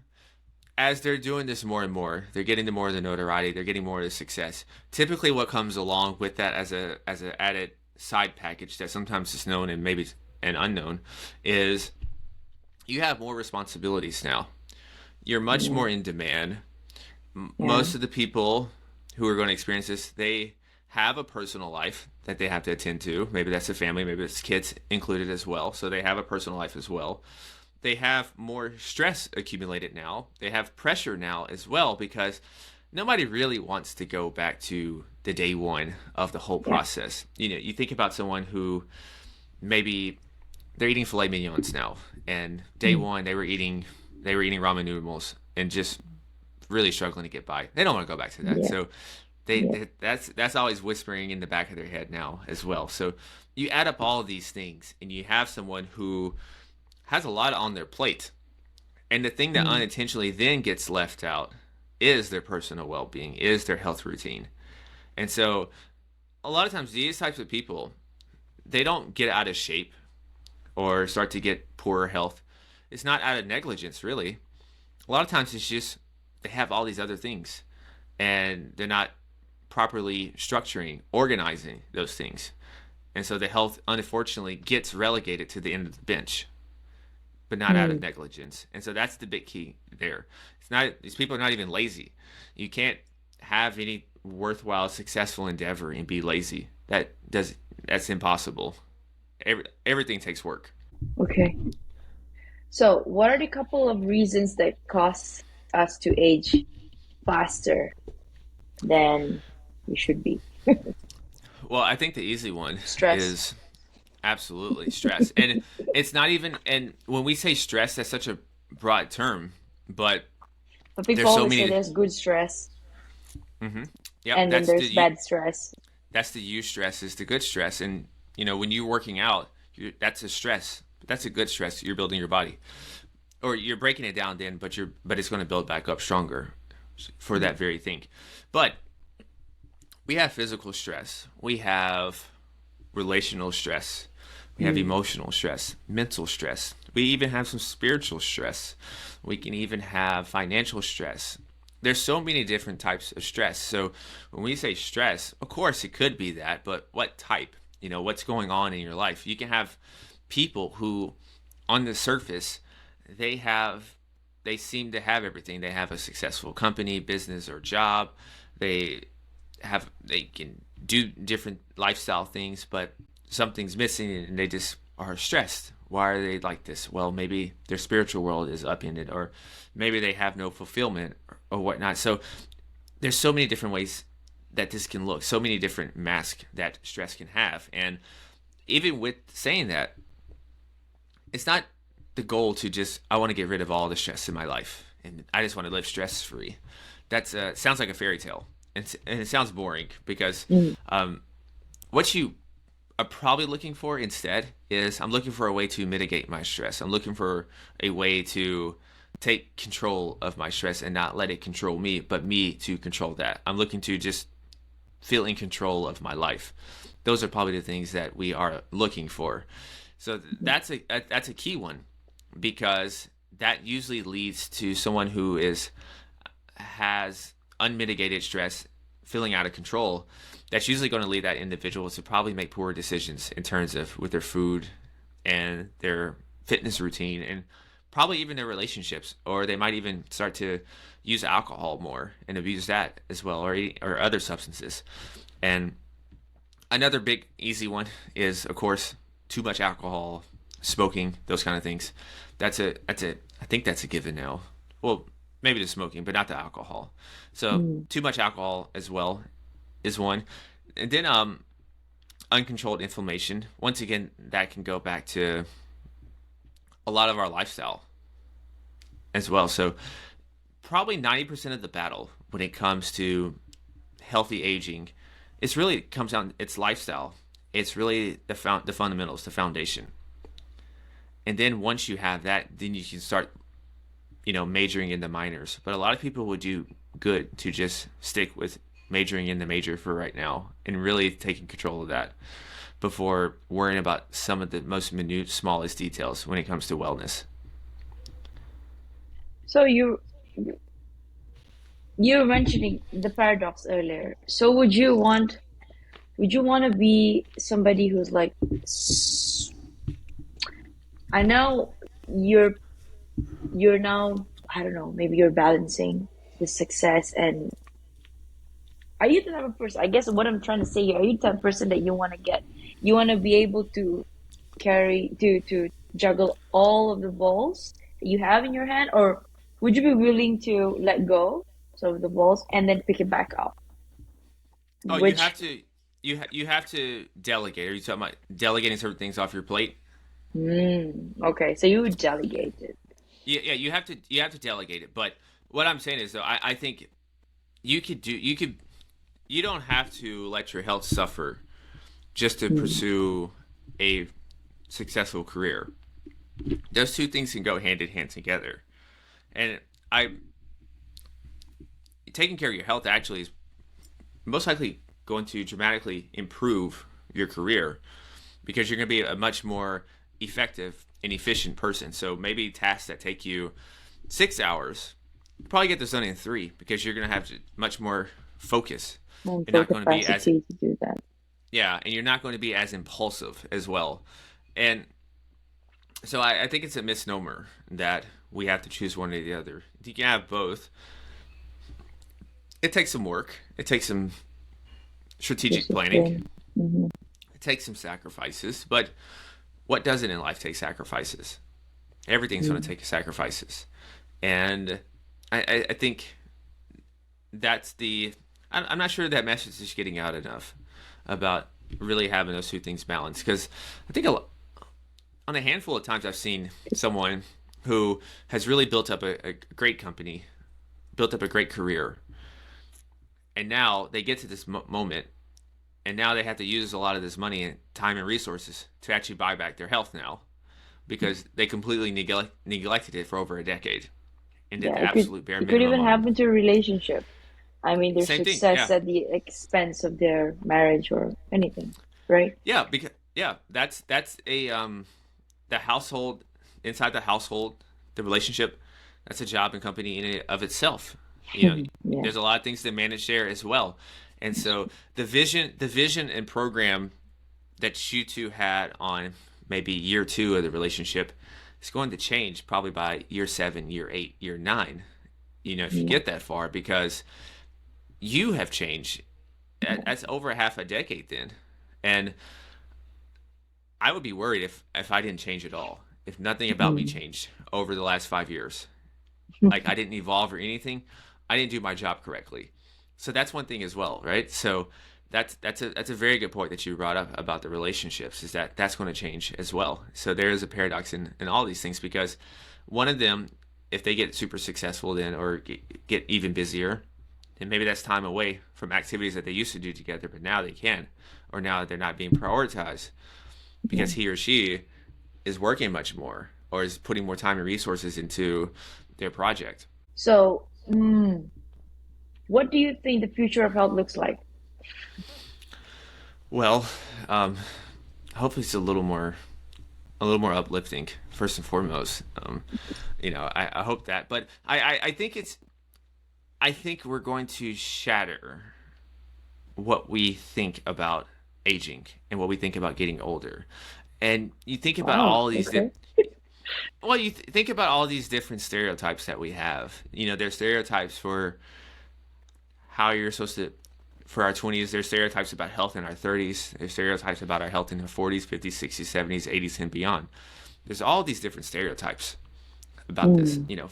as they're doing this more and more, they're getting the more of the notoriety, they're getting more of the success. Typically what comes along with that as a added side package that sometimes is known and maybe an unknown is you have more responsibilities now. You're much Yeah. more in demand. Yeah. Most of the people who are going to experience this, they have a personal life that they have to attend to. Maybe that's a family, maybe it's kids included as well. So they have a personal life as well. They have more stress accumulated now. They have pressure now as well because nobody really wants to go back to the day one of the whole Yeah. process. You think about someone who maybe they're eating filet mignons now, and day Mm. one they were eating ramen noodles and just really struggling to get by. They don't want to go back to that. Yeah. So Yeah. that's always whispering in the back of their head now as well. So you add up all of these things and you have someone who has a lot on their plate. And the thing that Mm. unintentionally then gets left out is their personal well-being, is their health routine. And so a lot of times these types of people, they don't get out of shape or start to get poorer health. It's not out of negligence really. A lot of times it's just they have all these other things, and they're not properly structuring, organizing those things. And so the health, unfortunately, gets relegated to the end of the bench, but not out of Mm. negligence. And so that's the big key there. It's not, these people are not even lazy. You can't have any worthwhile, successful endeavor and be lazy. That's impossible. Everything takes work. Okay. So, what are the couple of reasons that cause us to age faster than we should be? Well, I think the easy one Stress. is absolutely stress. And it's not even, and when we say stress, that's such a broad term, but But people there's so always say many. there's good stress Hmm. Yep, and then there's bad stress. that's the you stress is the good stress. And when you're working out, that's a stress. That's a good stress. You're building your body, or you're breaking it down then, but it's going to build back up stronger for Mm. that very thing. But we have physical stress. We have relational stress. We have Mm. emotional stress, mental stress. We even have some spiritual stress. We can even have financial stress. There's so many different types of stress. So when we say stress, of course it could be that, but what type? What's going on in your life? You can have people who on the surface they have they seem to have everything. They have a successful company, business, or job. They they can do different lifestyle things, but something's missing and they just are stressed. Why are they like this? Well, maybe their spiritual world is upended, or maybe they have no fulfillment or whatnot. So there's so many different ways that this can look, so many different masks that stress can have. And even with saying that, it's not the goal to just, I want to get rid of all the stress in my life and I just want to live stress free. That's sounds like a fairy tale, and it sounds boring because Mm. um, what you are probably looking for instead is, I'm looking for a way to mitigate my stress. I'm looking for a way to take control of my stress and not let it control me, but me to control that. I'm looking to just feel in control of my life. Those are probably the things that we are looking for. So that's a key one, because that usually leads to someone who is has unmitigated stress, feeling out of control. That's usually going to lead that individual to probably make poor decisions in terms of with their food and their fitness routine, and probably even their relationships, or they might even start to use alcohol more and abuse that as well, or other substances. And another big easy one is, of course, too much alcohol, smoking, those kind of things. That's a I think that's a given now. Well, maybe the smoking, but not the alcohol. So Mm. too much alcohol as well is one. And then uncontrolled inflammation. Once again, that can go back to a lot of our lifestyle as well. So probably 90% of the battle when it comes to healthy aging, it's really comes down, it's lifestyle. It's really the fundamentals, the foundation. And then once you have that, then you can start, majoring in the minors. But a lot of people would do good to just stick with majoring in the major for right now and really taking control of that before worrying about some of the most minute, smallest details when it comes to wellness. So you were mentioning the paradox earlier. So would you want to be somebody who's like I know you're you're now, I don't know, maybe you're balancing the success and are you the type of person, I guess what I'm trying to say here, are you the type of person that you want to be able to to juggle all of the balls that you have in your hand, or would you be willing to let go some of the balls and then pick it back up? Oh, you Which, have to you have to delegate. Are you talking about delegating certain things off your plate? okay, so you would delegate it. Yeah, yeah, you have to delegate it. But what I'm saying is, though, I think you don't have to let your health suffer just to Mm. pursue a successful career. Those two things can go hand in hand together. And I taking care of your health actually is most likely going to dramatically improve your career, because you're going to be a much more effective and efficient person. So maybe tasks that take you 6 hours probably get this done in 3 because you're going to have much more focus. You're Mental not going to be as capacity to do that. yeah, and you're not going to be as impulsive as well. And so I think it's a misnomer that we have to choose one or the other. You can have both. It takes some work. It takes some strategic planning. Discipline. Hmm. It takes some sacrifices. But what doesn't in life take sacrifices? Everything's going to take sacrifices. And I think that's the. I'm not sure that message is getting out enough about really having those two things balanced. Because I think on a handful of times I've seen someone who has really built up a great company, built up a great career, and now they get to this moment, and now they have to use a lot of this money and time and resources to actually buy back their health now because they completely neglected it for over a decade and did Yeah, the absolute bare it could minimum even on. happen to a relationship. I mean, their Same thing, success yeah. at the expense of their marriage or anything, right? Yeah, because that's a the household inside the household, the relationship, that's a job and company in and of itself. You know, Yeah. there's a lot of things to manage there as well. And so the vision and program that you two had on maybe year 2 of the relationship is going to change probably by year 7, year 8, year 9. You know, if you Yeah. get that far, because you have changed. That's over half a decade then, and I would be worried if I didn't change at all. If nothing about me Mm. changed over the last 5 years, like I didn't evolve or anything, I didn't do my job correctly. So that's one thing as well, right? So that's a very good point that you brought up about the relationships, is that that's going to change as well. So there is a paradox in all these things, because one of them, if they get super successful then or get even busier, then maybe that's time away from activities that they used to do together, but now they can, or now they're not being prioritized Yeah. because he or she is working much more or is putting more time and resources into their project. So, what do you think the future of health looks like? Well, um, hopefully it's a little more uplifting first and foremost. I hope that, but I think we're going to shatter what we think about aging and what we think about getting older. And you think about Wow. all these Okay. well, think about all these different stereotypes that we have. There's stereotypes for how you're supposed to, for our 20s. There's stereotypes about health in our 30s. There's stereotypes about our health in our 40s, 50s, 60s, 70s, 80s, and beyond. There's all these different stereotypes about this. Mm.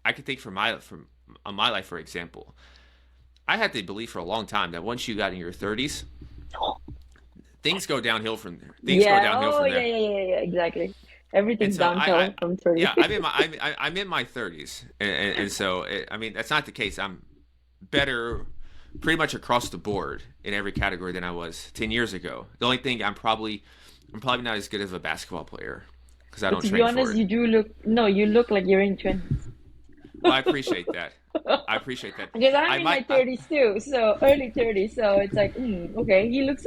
I could think from on my life, for example. I had the belief for a long time that once you got in your 30s, things go downhill from there. Things go Yeah. downhill Oh, from yeah, there. yeah, yeah, yeah. Exactly. And Everything's so downhill from 30. yeah, I'm in my 30s, and so I mean that's not the case. I'm better, pretty much across the board in every category than I was 10 years ago. The only thing I'm probably not as good as a basketball player because I But don't to be train for honest, it. you do look, no, you look like you're in 20s. Well, I appreciate that. I appreciate that. Because I'm I in my might. 30s too, so early 30s. So it's like, okay, he looks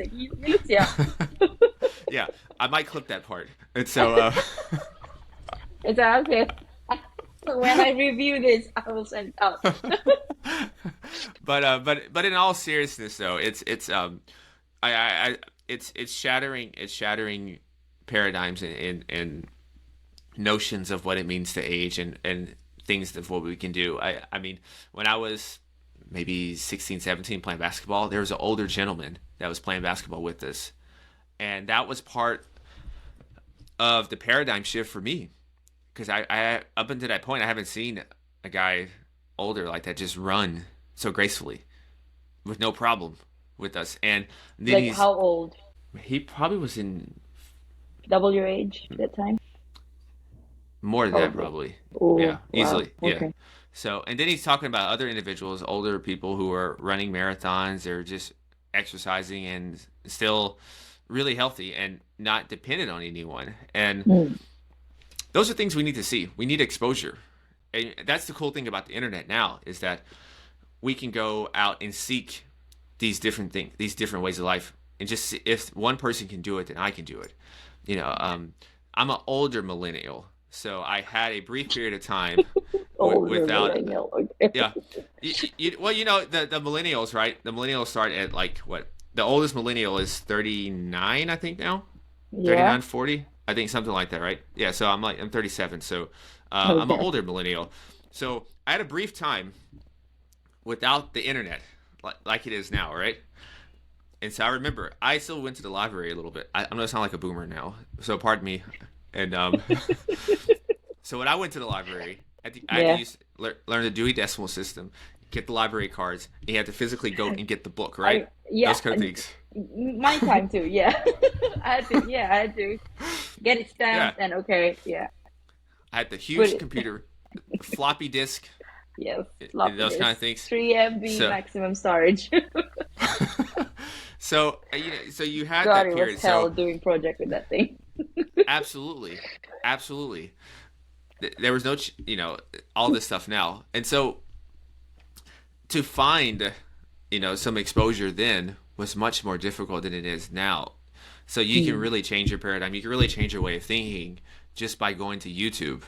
young. Yeah, I might clip that part. And so, It's like, okay. So when I review this, I will send it out. but in all seriousness, though, I it's shattering paradigms and notions of what it means to age and things of what we can do. I mean, when I was maybe 16, 17 playing basketball, there was an older gentleman that was playing basketball with us, and that was part of the paradigm shift for me because I up until that point I haven't seen a guy older like that just run so gracefully with no problem with us. And then Like how old? he probably was in Double your age that time? more than that, Probably. probably. Oh, Yeah, wow. easily. Yeah. Okay. So, and then he's talking about other individuals, older people who are running marathons, they're just exercising and still really healthy and not dependent on anyone. And Mm. those are things we need to see. We need exposure. And that's the cool thing about the internet now is that we can go out and seek these different things, these different ways of life, and just see if one person can do it, then I can do it. I'm an older millennial, So I had a brief period of time Older without. millennial. Okay. Yeah. Well, the millennials, right? The millennials start at like what? The oldest millennial is 39, I think now. Yeah. 39, 40, I think something like that, right? Yeah. So I'm 37. So I'm an Okay. older millennial. So I had a brief time without the internet, like it is now, right? And so I remember I still went to the library a little bit. I'm gonna sound like a boomer now, so pardon me. And so when I went to the library, I had to Yeah. learn the Dewey Decimal System, get the library cards. And you had to physically go and get the book, right? I yeah. Those kind of things. My time too. Yeah. I had to get it Yeah, stamped and okay. Yeah. I had the Put huge it. computer, floppy disk, Yes. Floppy those kind of disk. things. 3 MB So, maximum storage. so you had God, that it was period. hell So doing project with that thing. absolutely, absolutely, there was no, all this stuff now, and so to find, some exposure then was much more difficult than it is now. So you can Mm. really change your paradigm. You can really change your way of thinking just by going to YouTube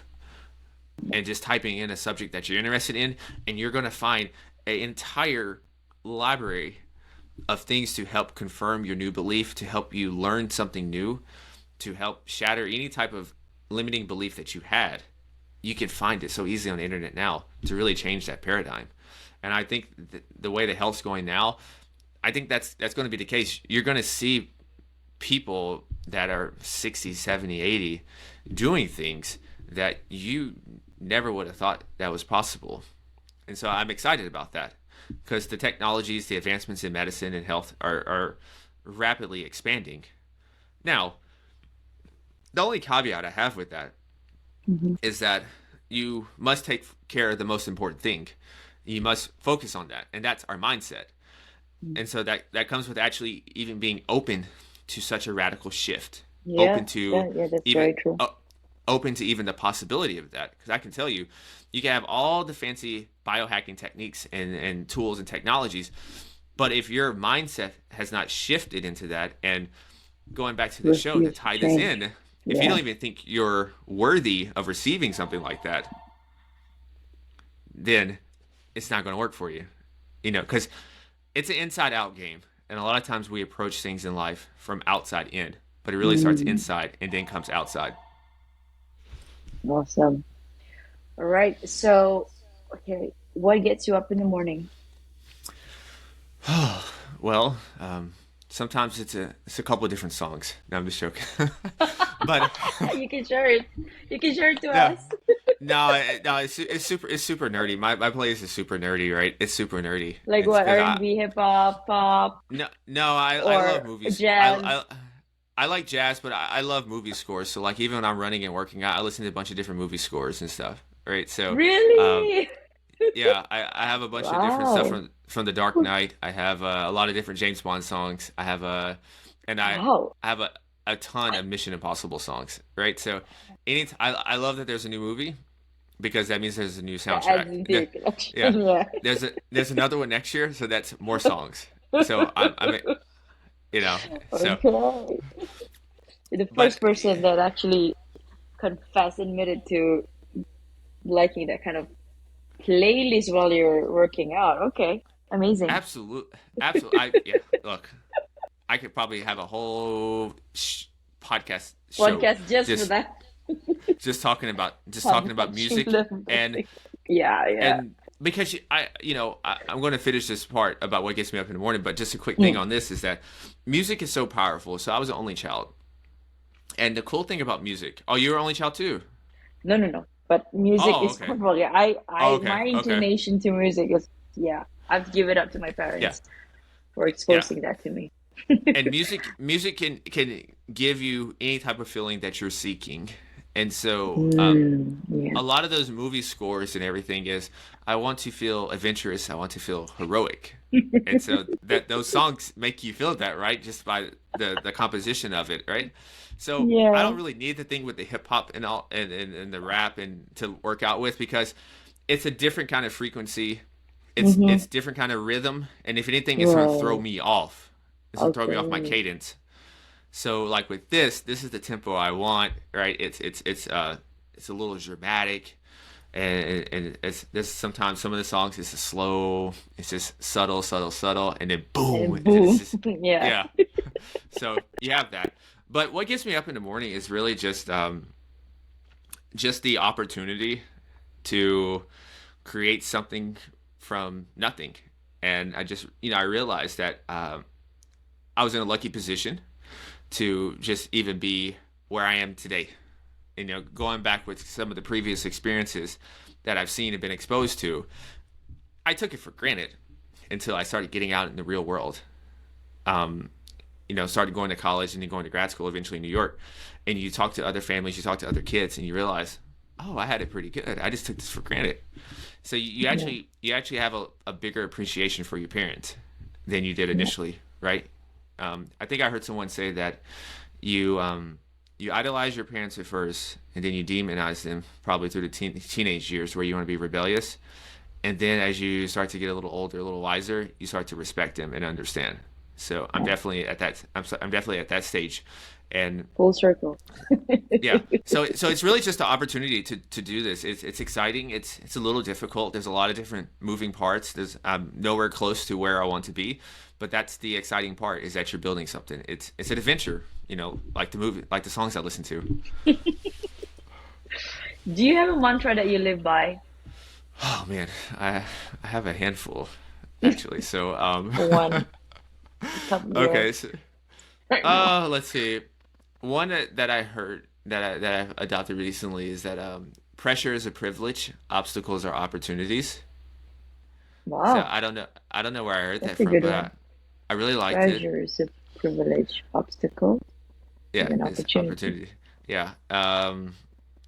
and just typing in a subject that you're interested in, and you're going to find an entire library of things to help confirm your new belief, to help you learn something new, to help shatter any type of limiting belief that you had. You can find it so easily on the internet now to really change that paradigm. And I think the way the health's going now, I think that's going to be the case. You're going to see people that are 60, 70, 80 doing things that you never would have thought that was possible. And so I'm excited about that because the technologies, the advancements in medicine and health are rapidly expanding. Now, the only caveat I have with that Mhm. is that you must take care of the most important thing. You must focus on that, and that's our mindset. And so that comes with actually even being open to such a radical shift, Yeah. open Yeah. to Yeah. That's even very true. open to even the possibility of that. Because I can tell you, you can have all the fancy biohacking techniques and tools and technologies, but if your mindset has not shifted into that, and going back to the show to Refuse to tie this change. in, if you Yeah. don't even think you're worthy of receiving something like that, then it's not going to work for you. Because it's an inside out game. And a lot of times we approach things in life from outside in, but it really starts Mm. inside and then comes outside. Awesome. All right. So, okay, what gets you up in the morning? Well, sometimes it's a couple of different songs. No, I'm just joking. But You can share it. You can share it to no, us. no, it's super nerdy. My playlist is super nerdy, right? It's super nerdy. Like It's what, because I R&B, hip hop, pop, no, I love or movies. jazz? I like jazz, but I love movie scores. So like even when I'm running and working out, I listen to a bunch of different movie scores and stuff. Right. So um, Really? yeah, I have a bunch of different stuff Wow. from The Dark Knight. I have a lot of different James Bond songs. I have and Wow. I have a ton of Mission Impossible songs. Right. So I love that there's a new movie because that means there's a new That adds soundtrack. into your Yeah, collection. Yeah. there's another one next year, so that's more songs. So I'm so Okay. You're the but first person that actually admitted to liking that kind of playlist while you're working out. Okay. Amazing. absolute I yeah, look, I could probably have a whole podcast show Podcast just for just that. talking How about much you music love and music. Yeah, yeah. and because I'm going to finish this part about what gets me up in the morning, but just a quick thing Mm. on this is that music is so powerful. So I was the only child, and the cool thing about music. Oh, you were only child too. No, no, no. But music Oh, is okay. powerful. Yeah, Oh, okay. my Okay. inclination to music is, yeah, I've given it up to my Yeah. parents for Yeah. exposing that to me. And music can give you any type of feeling that you're seeking. And so Mm, yeah. a lot of those movie scores and everything is I want to feel adventurous, I want to feel heroic. And so that those songs make you feel that, right? Just by the composition of it, right? So I Yeah. don't really need the thing with the hip hop and all and the rap and to work out with because it's a different kind of frequency. Mm-hmm. It's different kind of rhythm, and if anything, it's gonna throw Right. me off. It's gonna throw me off my Okay. cadence. So like with this is the tempo I want, right? It's it's a little dramatic, and it's this sometimes some of the songs it's just slow, it's just subtle, subtle, subtle, and then boom, And and then it's boom. just Yeah. yeah. So you have that. But what gets me up in the morning is really just the opportunity to create something from nothing. And I just, I realized that I was in a lucky position to just even be where I am today. Going back with some of the previous experiences that I've seen and been exposed to, I took it for granted until I started getting out in the real world. Um, Started going to college and then going to grad school, eventually in New York. And you talk to other families, you talk to other kids, and you realize, oh, I had it pretty good. I just took this for granted. So Yeah. you actually have a bigger appreciation for your parents than you did Yeah. initially, right? I think I heard someone say that you idolize your parents at first, and then you demonize them probably through the teenage years where you want to be rebellious, and then as you start to get a little older, a little wiser, you start to respect them and understand. So I'm Yeah. definitely at that. I'm definitely at that stage, and Full circle. yeah. So it's really just the opportunity to do this. It's exciting. It's a little difficult. There's a lot of different moving parts. There's I'm nowhere close to where I want to be, but that's the exciting part is that you're building something. It's an adventure. Like the movie, like the songs I listen to. Do you have a mantra that you live by? Oh man, I have a handful actually. So One, top of your okay. So, right now. let's see. One that I heard that I've adopted recently is that pressure is a privilege, obstacles are opportunities. So Wow, I don't know where I heard that that's a from, good but one. I really liked it. Treasure is a privilege. Obstacle is Yeah, an it's opportunity. opportunity. Yeah.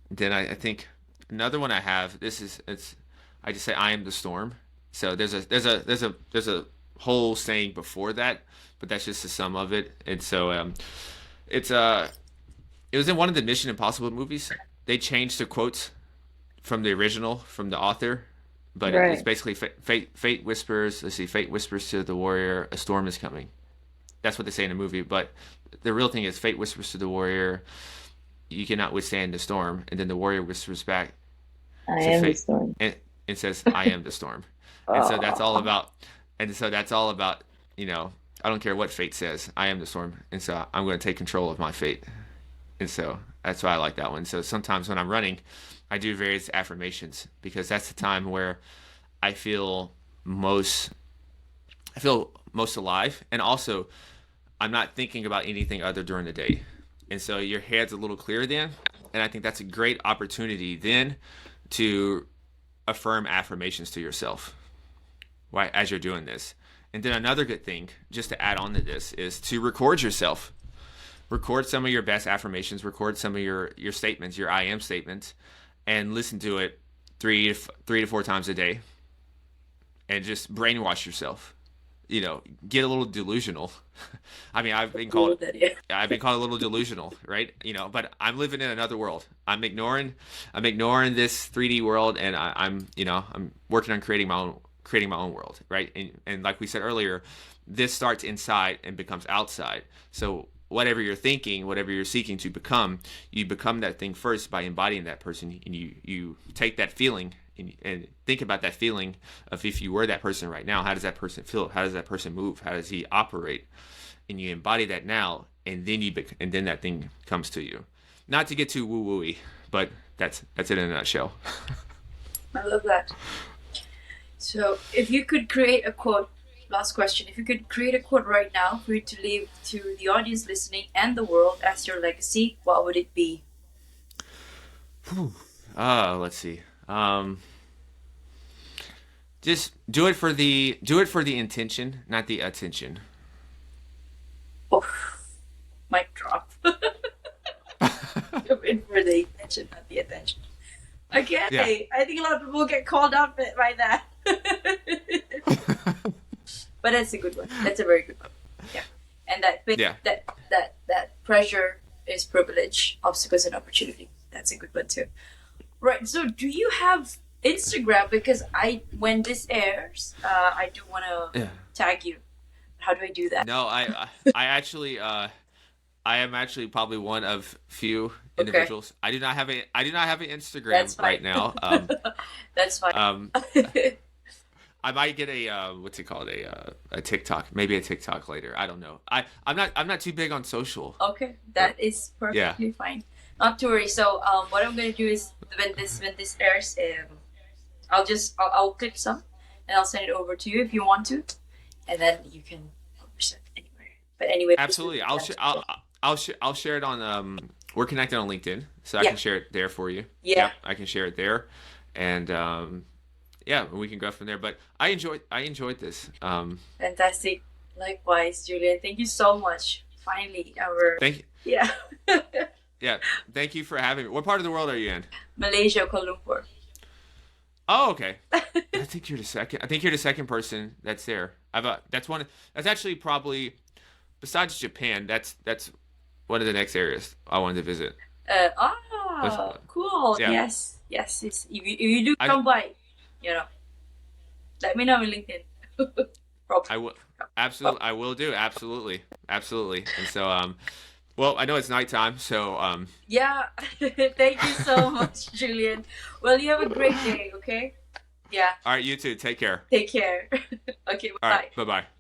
Then I think another one I have. I just say I am the storm. So there's a whole saying before that, but that's just the sum of it. And so it's it was in one of the Mission Impossible movies. They changed the quotes from the original from the author, but it's Right. basically fate whispers. Let's see, fate whispers to the warrior, a storm is coming. That's what they say in the movie, but the real thing is fate whispers to the warrior, you cannot withstand the storm, and then the warrior whispers back I to am the fate storm. and says, I am the storm. And so that's all Oh, about and so that's all about, I don't care what fate says, I am the storm, and so I'm going to take control of my fate. And so that's why I like that one. So sometimes when I'm running, I do various affirmations because that's the time where I feel most I feel most alive, and also I'm not thinking about anything other during the day. And so your head's a little clearer then, and I think that's a great opportunity then to affirm affirmations to yourself, right, as you're doing this. And then another good thing, just to add on to this, is to record yourself. Record some of your best affirmations, record some of your statements, your I am statements, and listen to it three to four times a day, and just brainwash yourself. Get a little delusional. I mean, cool that yeah. I've been called a little delusional, right? But I'm living in another world. I'm ignoring this 3D world, and I'm working on creating my own world, right? And like we said earlier, this starts inside and becomes outside. So whatever you're thinking, whatever you're seeking to become, you become that thing first by embodying that person, and you take that feeling and think about that feeling of if you were that person right now, how does that person feel? How does that person move? How does he operate? And you embody that now, and then and then that thing comes to you. Not to get too woo wooey, but that's it in a nutshell. I love that. So, if you could create a quote, last question, if you could create a quote right now for you to leave to the audience listening and the world as your legacy, what would it be? Let's see. Just do it for the intention, not the attention. Oh, mic drop. In for the attention, not the attention. Yeah. Okay, I think a lot of people get called out by that. But that's a good one. That's a very good one. Yeah. And Yeah. that pressure is privilege, obstacles and opportunity. That's a good one too. Right. So do you have Instagram? Because when this airs, I do want to Yeah. tag you. How do I do that? No, I actually I am actually probably one of few Okay. individuals. I do not have an Instagram That's fine. right now. That's fine. Um, I might get a what's it called, a TikTok, maybe a TikTok later. I don't know. I'm not too big on social. Okay, But that is yeah, perfectly fine. Not to worry. So what I'm gonna do is when this airs, I'll clip some and I'll send it over to you if you want to, and then you can publish it anywhere. But anyway, this is absolutely. I'll share it on we're connected on LinkedIn, so I yeah, can share it there for you. yeah, Yep, I can share it there, and yeah, we can go from there. But I enjoyed this. fantastic. Likewise, Julian. Thank you so much. Finally, our Thank you. yeah, Yeah, thank you for having me. What part of the world are you in? Malaysia, Kuala Lumpur. Oh, okay. I think you're the second person that's there. That's one. That's actually probably besides Japan. That's one of the next areas I wanted to visit. But, Cool. yeah, Yes, yes. If you do I come by, you know, let me know on LinkedIn. Problem. I will absolutely I will do absolutely absolutely. And so well I know it's nighttime, so Yeah. Thank you so much, Julian. Well, you have a great day, okay? Yeah. all right, you too. Take care. Take care. Okay, All right, bye. bye bye.